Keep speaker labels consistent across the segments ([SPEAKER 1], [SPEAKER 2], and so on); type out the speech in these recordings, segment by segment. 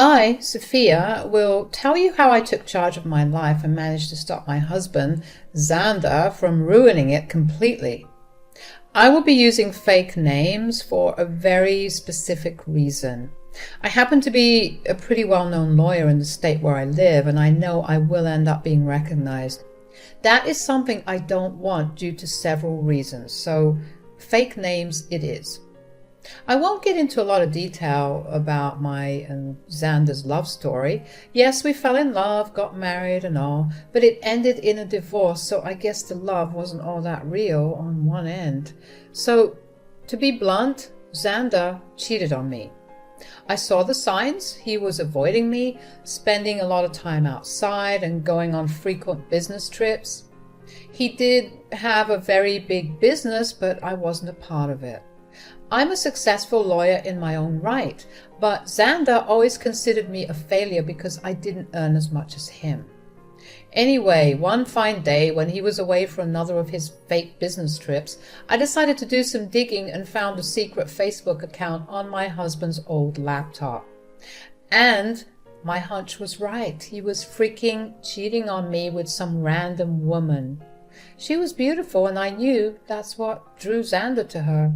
[SPEAKER 1] I, Sophia, will tell you how I took charge of my life and managed to stop my husband, Xander, from ruining it completely. I will be using fake names for a very specific reason. I happen to be a pretty well-known lawyer in the state where I live, and I know I will end up being recognized. That is something I don't want due to several reasons, so fake names it is. I won't get into a lot of detail about my and Xander's love story. Yes, we fell in love, got married and all, but it ended in a divorce, so I guess the love wasn't all that real on one end. So, to be blunt, Xander cheated on me. I saw the signs. He was avoiding me, spending a lot of time outside and going on frequent business trips. He did have a very big business, but I wasn't a part of it. I'm a successful lawyer in my own right, but Xander always considered me a failure because I didn't earn as much as him. Anyway, one fine day when he was away for another of his fake business trips, I decided to do some digging and found a secret Facebook account on my husband's old laptop. And my hunch was right. He was freaking cheating on me with some random woman. She was beautiful, and I knew that's what drew Xander to her.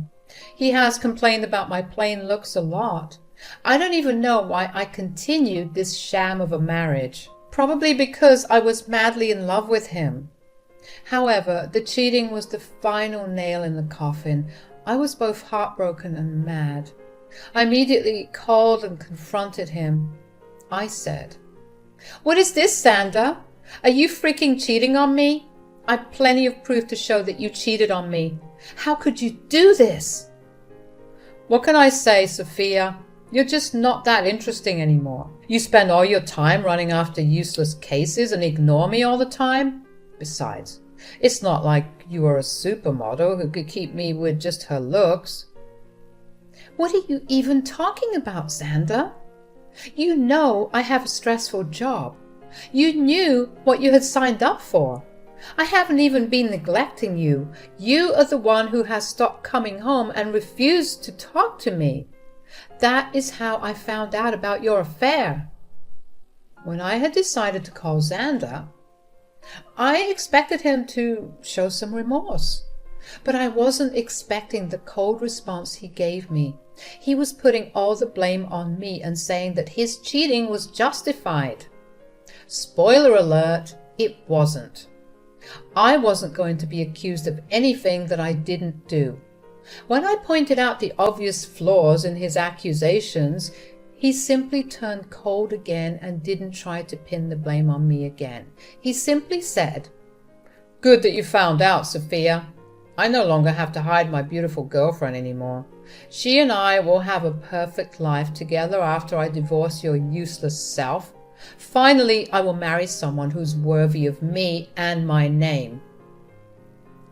[SPEAKER 1] He has complained about my plain looks a lot. I don't even know why I continued this sham of a marriage. Probably because I was madly in love with him. However, the cheating was the final nail in the coffin. I was both heartbroken and mad. I immediately called and confronted him. I said, "What is this, Xander? Are you freaking cheating on me? I've plenty of proof to show that you cheated on me. How could you do this?" "What can I say, Sophia? You're just not that interesting anymore. You spend all your time running after useless cases and ignore me all the time. Besides, it's not like you are a supermodel who could keep me with just her looks." "What are you even talking about, Xander? You know I have a stressful job. You knew what you had signed up for. I haven't even been neglecting you. You are the one who has stopped coming home and refused to talk to me. That is how I found out about your affair." When I had decided to call Xander, I expected him to show some remorse. But I wasn't expecting the cold response he gave me. He was putting all the blame on me and saying that his cheating was justified. Spoiler alert, it wasn't. I wasn't going to be accused of anything that I didn't do. When I pointed out the obvious flaws in his accusations, he simply turned cold again and didn't try to pin the blame on me again. He simply said, "Good that you found out, Sophia. I no longer have to hide my beautiful girlfriend anymore. She and I will have a perfect life together after I divorce your useless self. Finally, I will marry someone who's worthy of me and my name."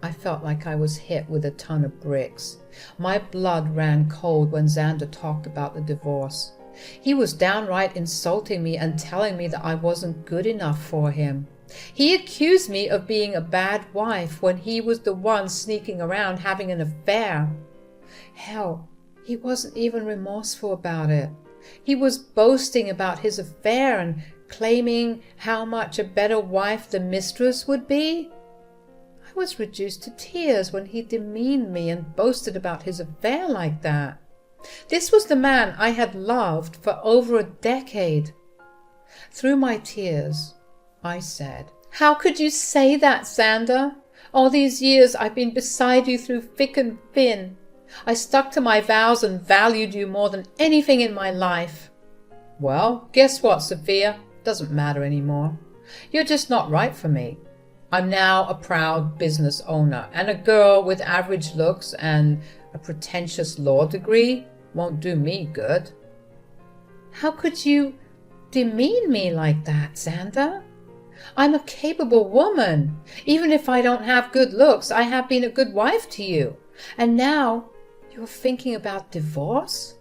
[SPEAKER 1] I felt like I was hit with a ton of bricks. My blood ran cold when Xander talked about the divorce. He was downright insulting me and telling me that I wasn't good enough for him. He accused me of being a bad wife when he was the one sneaking around having an affair. Hell, he wasn't even remorseful about it. He was boasting about his affair and claiming how much a better wife the mistress would be. I was reduced to tears when he demeaned me and boasted about his affair like that. This was the man I had loved for over a decade. Through my tears, I said, "How could you say that, Xander? All these years I've been beside you through thick and thin. I stuck to my vows and valued you more than anything in my life." "Well, guess what, Sophia? Doesn't matter anymore. You're just not right for me. I'm now a proud business owner, and a girl with average looks and a pretentious law degree won't do me good." "How could you demean me like that, Xander? I'm a capable woman. Even if I don't have good looks, I have been a good wife to you. And now you're thinking about divorce?"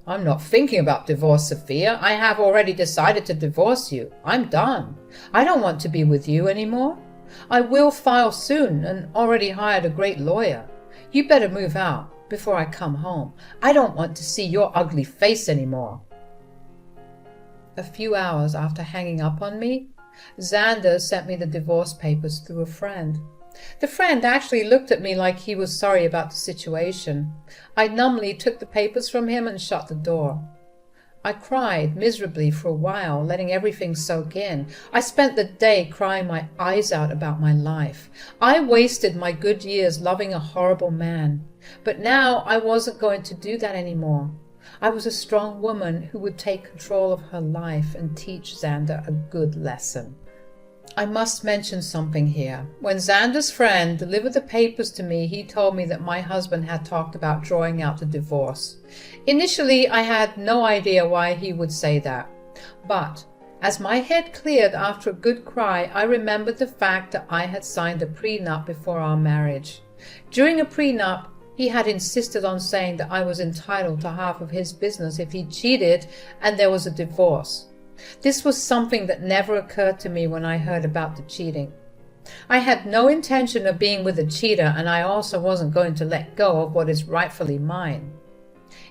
[SPEAKER 1] "I'm not thinking about divorce, Sophia. I have already decided to divorce you. I'm done. I don't want to be with you anymore. I will file soon and already hired a great lawyer. You better move out before I come home. I don't want to see your ugly face anymore." A few hours after hanging up on me, Xander sent me the divorce papers through a friend. The friend actually looked at me like he was sorry about the situation. I numbly took the papers from him and shut the door. I cried miserably for a while, letting everything soak in. I spent the day crying my eyes out about my life. I wasted my good years loving a horrible man. But now I wasn't going to do that anymore. I was a strong woman who would take control of her life and teach Xander a good lesson. I must mention something here. When Xander's friend delivered the papers to me, he told me that my husband had talked about drawing out the divorce. Initially, I had no idea why he would say that. But as my head cleared after a good cry, I remembered the fact that I had signed a prenup before our marriage. During a prenup, he had insisted on saying that I was entitled to half of his business if he cheated and there was a divorce. This was something that never occurred to me when I heard about the cheating. I had no intention of being with a cheater, and I also wasn't going to let go of what is rightfully mine.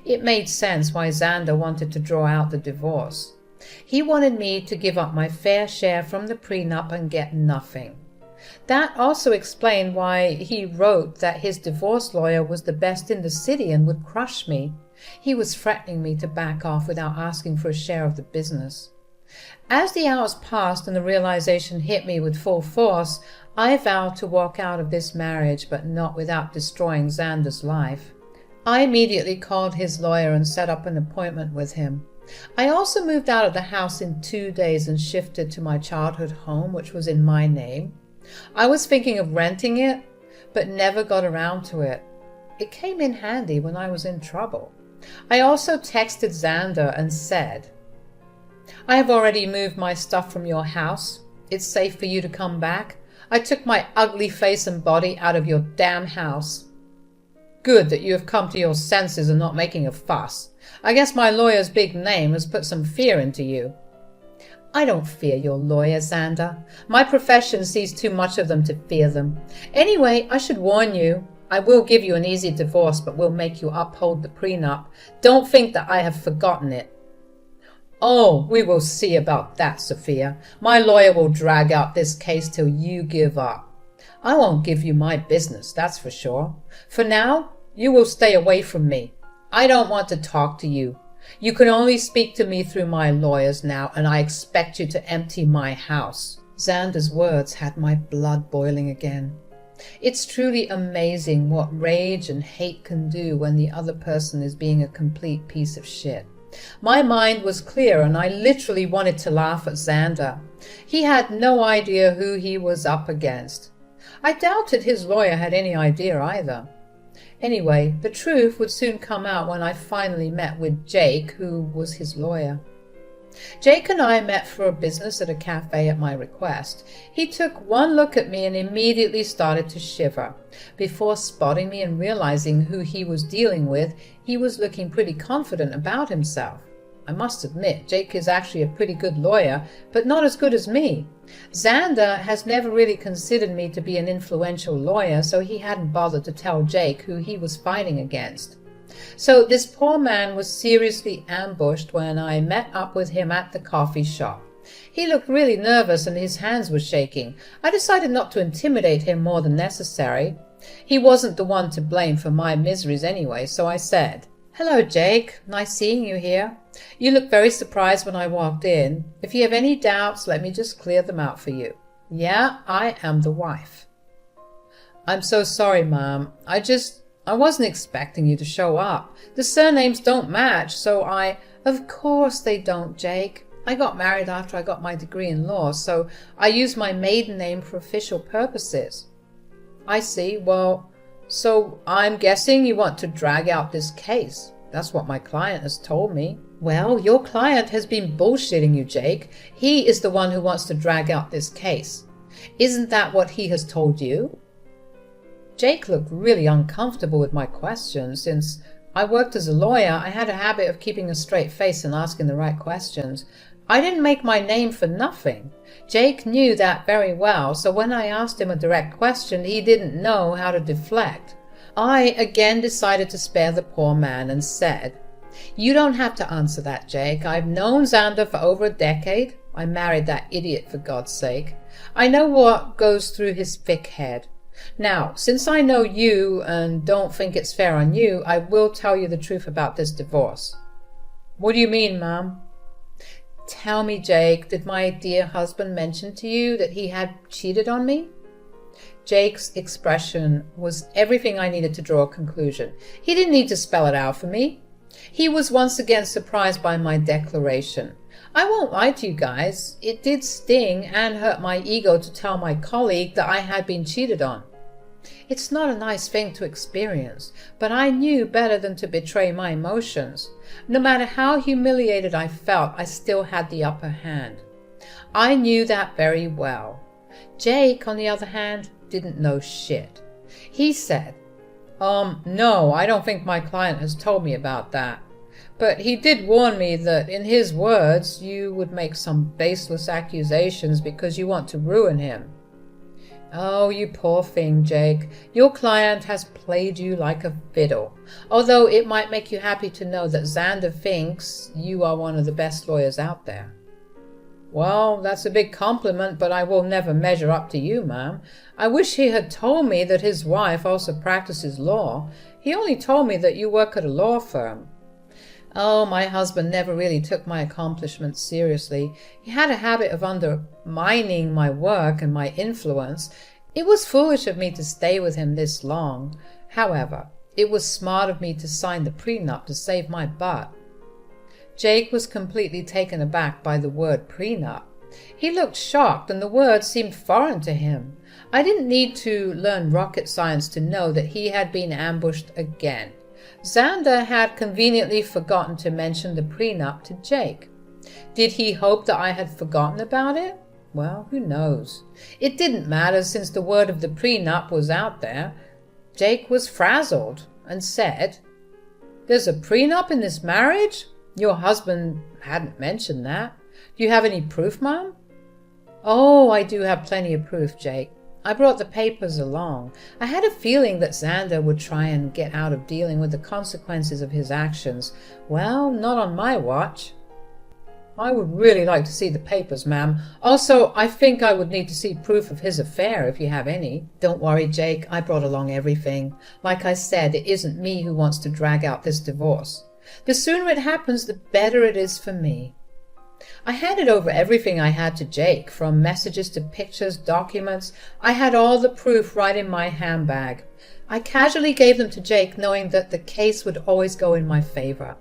[SPEAKER 1] It made sense why Xander wanted to draw out the divorce. He wanted me to give up my fair share from the prenup and get nothing. That also explained why he wrote that his divorce lawyer was the best in the city and would crush me. He was threatening me to back off without asking for a share of the business. As the hours passed and the realization hit me with full force, I vowed to walk out of this marriage, but not without destroying Xander's life. I immediately called his lawyer and set up an appointment with him. I also moved out of the house in 2 days and shifted to my childhood home, which was in my name. I was thinking of renting it, but never got around to it. It came in handy when I was in trouble. I also texted Xander and said, "I have already moved my stuff from your house. It's safe for you to come back. I took my ugly face and body out of your damn house. Good that you have come to your senses and not making a fuss. I guess my lawyer's big name has put some fear into you." I don't fear your lawyer, Xander. My profession sees too much of them to fear them. Anyway, I should warn you, I will give you an easy divorce, but will make you uphold the prenup. Don't think that I have forgotten it. Oh, we will see about that, Sophia. My lawyer will drag out this case till you give up. I won't give you my business, that's for sure. For now, you will stay away from me. I don't want to talk to you. You can only speak to me through my lawyers now, and I expect you to empty my house. Xander's words had my blood boiling again. It's truly amazing what rage and hate can do when the other person is being a complete piece of shit. My mind was clear, and I literally wanted to laugh at Xander. He had no idea who he was up against. I doubted his lawyer had any idea either. Anyway, the truth would soon come out when I finally met with Jake, who was his lawyer. Jake and I met for a business at a cafe at my request. He took one look at me and immediately started to shiver. Before spotting me and realizing who he was dealing with, he was looking pretty confident about himself. I must admit, Jake is actually a pretty good lawyer, but not as good as me. Xander has never really considered me to be an influential lawyer, so he hadn't bothered to tell Jake who he was fighting against. So this poor man was seriously ambushed when I met up with him at the coffee shop. He looked really nervous and his hands were shaking. I decided not to intimidate him more than necessary. He wasn't the one to blame for my miseries anyway, so I said, "Hello, Jake. Nice seeing you here. You looked very surprised when I walked in. If you have any doubts, let me just clear them out for you. Yeah, I am the wife." "I'm so sorry, Mom. I wasn't expecting you to show up. The surnames don't match, so I—" "Of course they don't, Jake. I got married after I got my degree in law, so I used my maiden name for official purposes." "I see. Well, so I'm guessing you want to drag out this case. That's what my client has told me." "Well, your client has been bullshitting you, Jake. He is the one who wants to drag out this case. Isn't that what he has told you?" Jake looked really uncomfortable with my question. Since I worked as a lawyer, I had a habit of keeping a straight face and asking the right questions. I didn't make my name for nothing. Jake knew that very well, so when I asked him a direct question, he didn't know how to deflect. I again decided to spare the poor man and said, You don't have to answer that, Jake. I've known Xander for over a decade. I married that idiot, for God's sake. I know what goes through his thick head. Now, since I know you and don't think it's fair on you, I will tell you the truth about this divorce. What do you mean, ma'am? Tell me, Jake, did my dear husband mention to you that he had cheated on me? Jake's expression was everything I needed to draw a conclusion. He didn't need to spell it out for me. He was once again surprised by my declaration. I won't lie to you guys, it did sting and hurt my ego to tell my colleague that I had been cheated on. It's not a nice thing to experience, but I knew better than to betray my emotions. No matter how humiliated I felt, I still had the upper hand. I knew that very well. Jake, on the other hand, didn't know shit. He said, no, I don't think my client has told me about that. But he did warn me that, in his words, you would make some baseless accusations because you want to ruin him. Oh, you poor thing, Jake. Your client has played you like a fiddle. Although it might make you happy to know that Xander thinks you are one of the best lawyers out there. Well, that's a big compliment, but I will never measure up to you, ma'am. I wish he had told me that his wife also practices law. He only told me that you work at a law firm. Oh, my husband never really took my accomplishments seriously. He had a habit of undermining my work and my influence. It was foolish of me to stay with him this long. However, it was smart of me to sign the prenup to save my butt. Jake was completely taken aback by the word prenup. He looked shocked, and the word seemed foreign to him. I didn't need to learn rocket science to know that he had been ambushed again. Xander had conveniently forgotten to mention the prenup to Jake. Did he hope that I had forgotten about it? Well, who knows? It didn't matter since the word of the prenup was out there. Jake was frazzled and said, "There's a prenup in this marriage? Your husband hadn't mentioned that. Do you have any proof, Mom?" "Oh, I do have plenty of proof, Jake. I brought the papers along. I had a feeling that Xander would try and get out of dealing with the consequences of his actions. Well, not on my watch." "I would really like to see the papers, ma'am. Also, I think I would need to see proof of his affair, if you have any." "Don't worry, Jake. I brought along everything. Like I said, it isn't me who wants to drag out this divorce. The sooner it happens, the better it is for me." I handed over everything I had to Jake, from messages to pictures, documents. I had all the proof right in my handbag. I casually gave them to Jake, knowing that the case would always go in my favor.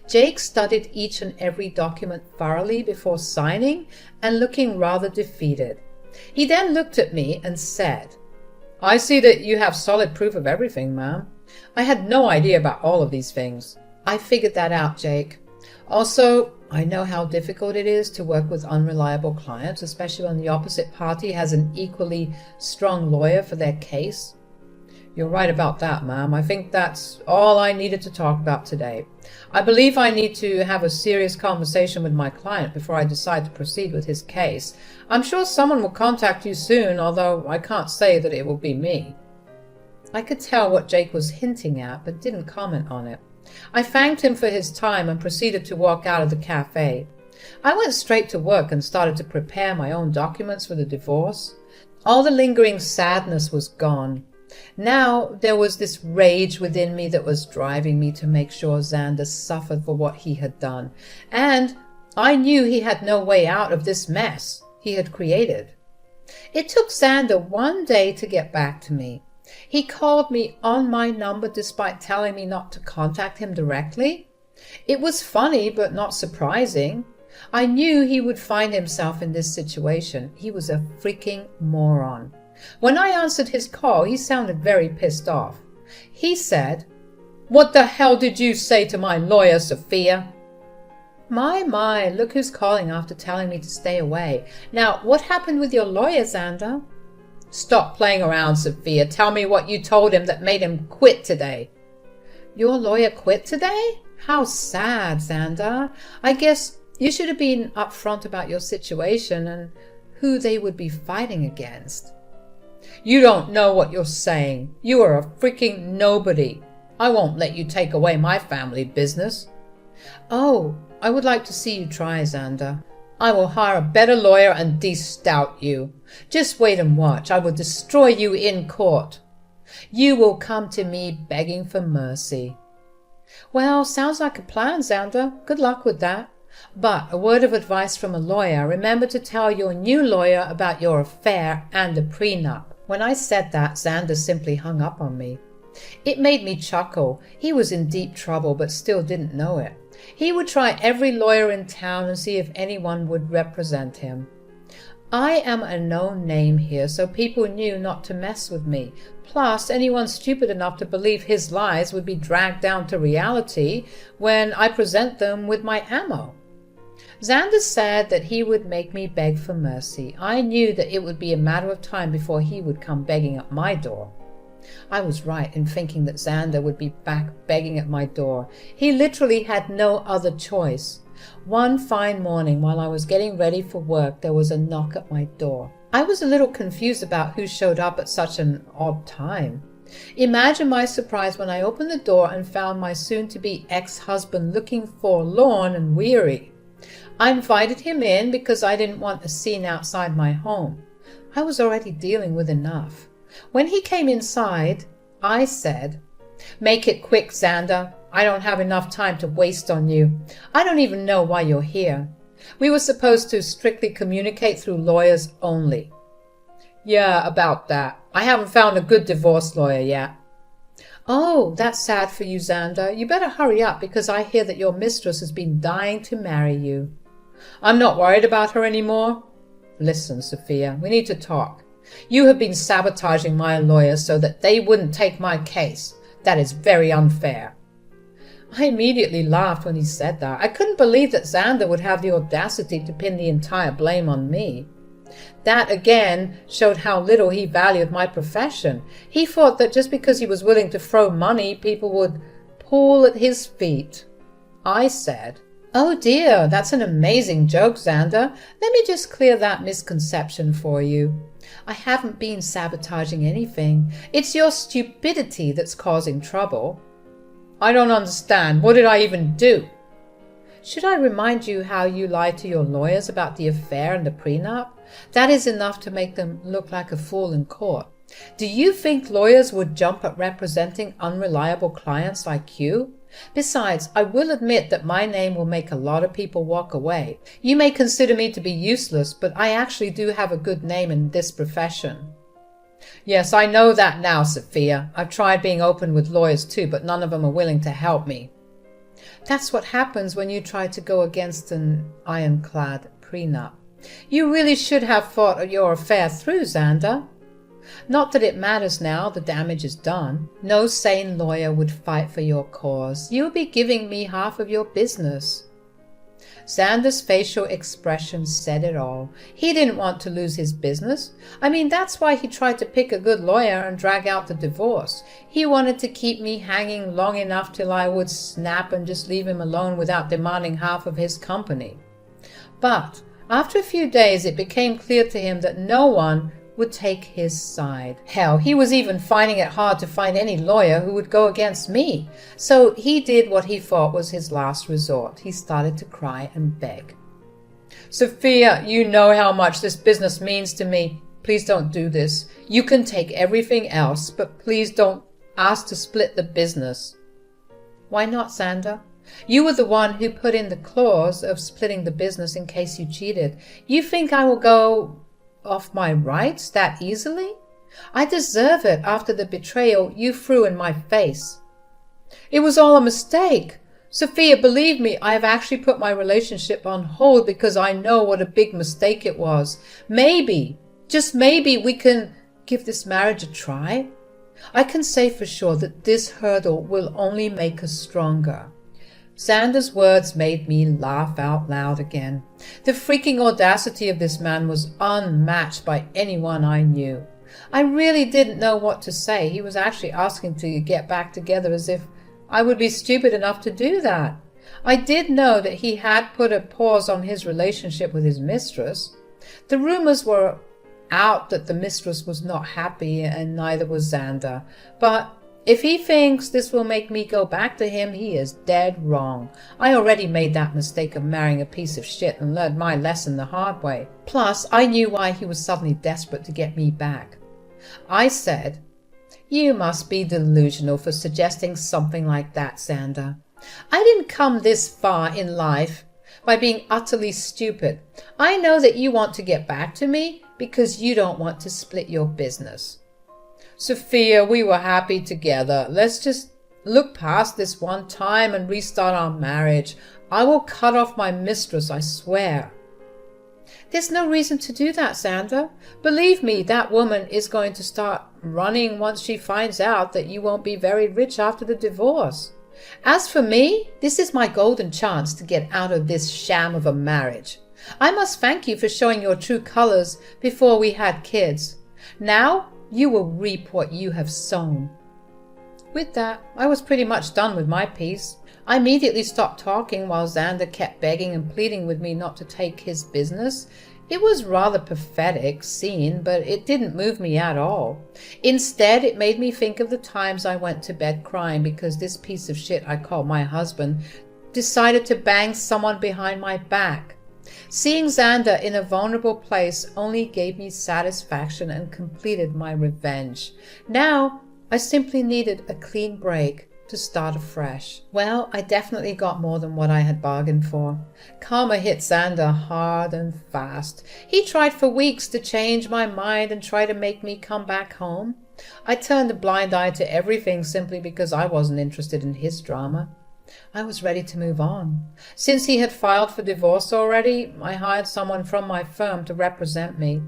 [SPEAKER 1] Jake studied each and every document thoroughly before signing and looking rather defeated. He then looked at me and said, "I see that you have solid proof of everything, ma'am. I had no idea about all of these things." "I figured that out, Jake. Also, I know how difficult it is to work with unreliable clients, especially when the opposite party has an equally strong lawyer for their case." "You're right about that, ma'am. I think that's all I needed to talk about today. I believe I need to have a serious conversation with my client before I decide to proceed with his case. I'm sure someone will contact you soon, although I can't say that it will be me." I could tell what Jake was hinting at, but didn't comment on it. I thanked him for his time and proceeded to walk out of the cafe. I went straight to work and started to prepare my own documents for the divorce. All the lingering sadness was gone. Now there was this rage within me that was driving me to make sure Xander suffered for what he had done. And I knew he had no way out of this mess he had created. It took Xander one day to get back to me. He called me on my number despite telling me not to contact him directly. It was funny but not surprising. I knew he would find himself in this situation. He was a freaking moron. When I answered his call, he sounded very pissed off. He said, "What the hell did you say to my lawyer, Sophia?" My, look who's calling after telling me to stay away. Now, what happened with your lawyer, Xander? "Stop playing around, Sophia. Tell me what you told him that made him quit today." "Your lawyer quit today? How sad, Xander. I guess you should have been upfront about your situation and who they would be fighting against." "You don't know what you're saying. You are a freaking nobody. I won't let you take away my family business." Oh, I would like to see you try, Xander. I will hire a better lawyer and de-stout you. Just wait and watch. I will destroy you in court. You will come to me begging for mercy. Well, sounds like a plan, Xander. Good luck with that. But a word of advice from a lawyer. Remember to tell your new lawyer about your affair and the prenup. When I said that, Xander simply hung up on me. It made me chuckle. He was in deep trouble, but still didn't know it. He would try every lawyer in town and see if anyone would represent him. I am a known name here, so people knew not to mess with me. Plus, anyone stupid enough to believe his lies would be dragged down to reality when I present them with my ammo. Xander said that he would make me beg for mercy. I knew that it would be a matter of time before he would come begging at my door. I was right in thinking that Xander would be back begging at my door. He literally had no other choice. One fine morning, while I was getting ready for work, there was a knock at my door. I was a little confused about who showed up at such an odd time. Imagine my surprise when I opened the door and found my soon-to-be ex-husband looking forlorn and weary. I invited him in because I didn't want a scene outside my home. I was already dealing with enough. When he came inside, I said, "Make it quick, Xander. I don't have enough time to waste on you. I don't even know why you're here. We were supposed to strictly communicate through lawyers only." "Yeah, about that. I haven't found a good divorce lawyer yet." "Oh, that's sad for you, Xander. You better hurry up because I hear that your mistress has been dying to marry you." "I'm not worried about her anymore." "Listen, Sophia, we need to talk. You have been sabotaging my lawyers so that they wouldn't take my case. That is very unfair." I immediately laughed when he said that. I couldn't believe that Xander would have the audacity to pin the entire blame on me. That again showed how little he valued my profession. He thought that just because he was willing to throw money, people would pool at his feet. I said, "Oh dear, that's an amazing joke, Xander. Let me just clear that misconception for you. I haven't been sabotaging anything. It's your stupidity that's causing trouble." "I don't understand. What did I even do?" "Should I remind you how you lied to your lawyers about the affair and the prenup? That is enough to make them look like a fool in court. Do you think lawyers would jump at representing unreliable clients like you? Besides, I will admit that my name will make a lot of people walk away. You may consider me to be useless, but I actually do have a good name in this profession." "Yes, I know that now, Sophia. I've tried being open with lawyers too, but none of them are willing to help me." "That's what happens when you try to go against an ironclad prenup. You really should have thought your affair through, Xander. Not that it matters now, the damage is done. No sane lawyer would fight for your cause. You would be giving me half of your business." Xander's facial expression said it all. He didn't want to lose his business. I mean, that's why he tried to pick a good lawyer and drag out the divorce. He wanted to keep me hanging long enough till I would snap and just leave him alone without demanding half of his company. But after a few days, it became clear to him that no one would take his side. Hell, he was even finding it hard to find any lawyer who would go against me. So he did what he thought was his last resort. He started to cry and beg. "Sophia, you know how much this business means to me. Please don't do this. You can take everything else, but please don't ask to split the business." "Why not, Xander? You were the one who put in the clause of splitting the business in case you cheated. You think I will go off my rights that easily? I deserve it after the betrayal you threw in my face." "It was all a mistake. Sophia, believe me, I have actually put my relationship on hold because I know what a big mistake it was. Maybe, just maybe, we can give this marriage a try. I can say for sure that this hurdle will only make us stronger." Xander's words made me laugh out loud again. The freaking audacity of this man was unmatched by anyone I knew. I really didn't know what to say. He was actually asking to get back together as if I would be stupid enough to do that. I did know that he had put a pause on his relationship with his mistress. The rumors were out that the mistress was not happy and neither was Xander. But If he thinks this will make me go back to him, he is dead wrong. I already made that mistake of marrying a piece of shit and learned my lesson the hard way. Plus, I knew why he was suddenly desperate to get me back. I said, "You must be delusional for suggesting something like that, Xander. I didn't come this far in life by being utterly stupid. I know that you want to get back to me because you don't want to split your business. Sophia, we were happy together. Let's just look past this one time and restart our marriage. I will cut off my mistress, I swear." There's no reason to do that, Xander. Believe me, that woman is going to start running once she finds out that you won't be very rich after the divorce. As for me, this is my golden chance to get out of this sham of a marriage. I must thank you for showing your true colors before we had kids. Now you will reap what you have sown. With that, I was pretty much done with my piece. I immediately stopped talking while Xander kept begging and pleading with me not to take his business. It was rather pathetic scene, but it didn't move me at all. Instead, it made me think of the times I went to bed crying because this piece of shit I call my husband decided to bang someone behind my back. Seeing Xander in a vulnerable place only gave me satisfaction and completed my revenge. Now, I simply needed a clean break to start afresh. Well, I definitely got more than what I had bargained for. Karma hit Xander hard and fast. He tried for weeks to change my mind and try to make me come back home. I turned a blind eye to everything simply because I wasn't interested in his drama. I was ready to move on. Since he had filed for divorce already, I hired someone from my firm to represent me.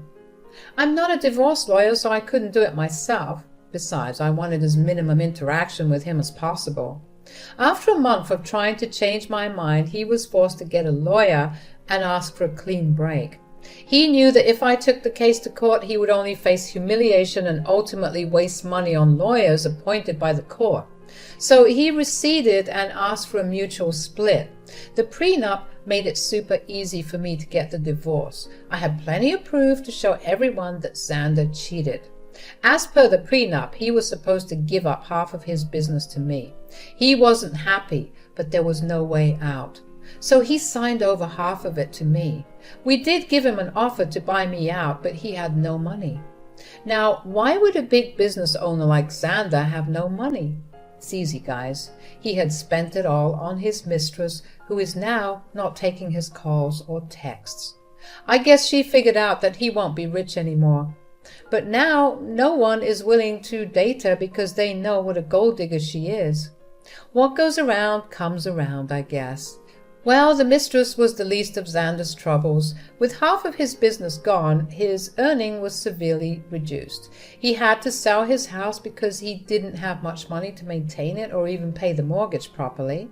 [SPEAKER 1] I'm not a divorce lawyer, so I couldn't do it myself. Besides, I wanted as minimum interaction with him as possible. After a month of trying to change my mind, he was forced to get a lawyer and ask for a clean break. He knew that if I took the case to court, he would only face humiliation and ultimately waste money on lawyers appointed by the court. So he receded and asked for a mutual split. The prenup made it super easy for me to get the divorce. I had plenty of proof to show everyone that Xander cheated. As per the prenup, he was supposed to give up half of his business to me. He wasn't happy, but there was no way out. So he signed over half of it to me. We did give him an offer to buy me out, but he had no money. Now, why would a big business owner like Xander have no money? It's easy, guys. He had spent it all on his mistress, who is now not taking his calls or texts. I guess she figured out that he won't be rich anymore. But now no one is willing to date her because they know what a gold digger she is. What goes around comes around, I guess. Well, the mistress was the least of Xander's troubles. With half of his business gone, his earning was severely reduced. He had to sell his house because he didn't have much money to maintain it or even pay the mortgage properly.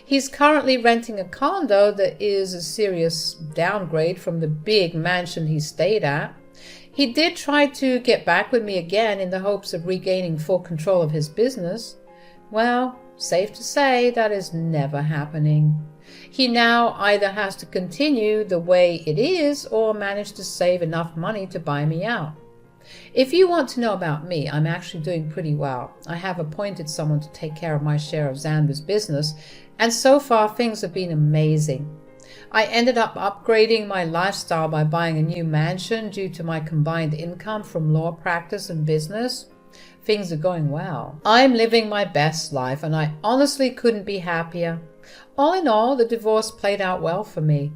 [SPEAKER 1] He's currently renting a condo that is a serious downgrade from the big mansion he stayed at. He did try to get back with me again in the hopes of regaining full control of his business. Well, safe to say that is never happening. He now either has to continue the way it is or manage to save enough money to buy me out. If you want to know about me, I'm actually doing pretty well. I have appointed someone to take care of my share of Xander's business, and so far things have been amazing. I ended up upgrading my lifestyle by buying a new mansion due to my combined income from law practice and business. Things are going well. I'm living my best life, and I honestly couldn't be happier. All in all, the divorce played out well for me.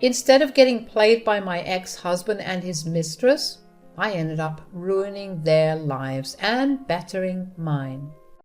[SPEAKER 1] Instead of getting played by my ex-husband and his mistress, I ended up ruining their lives and bettering mine.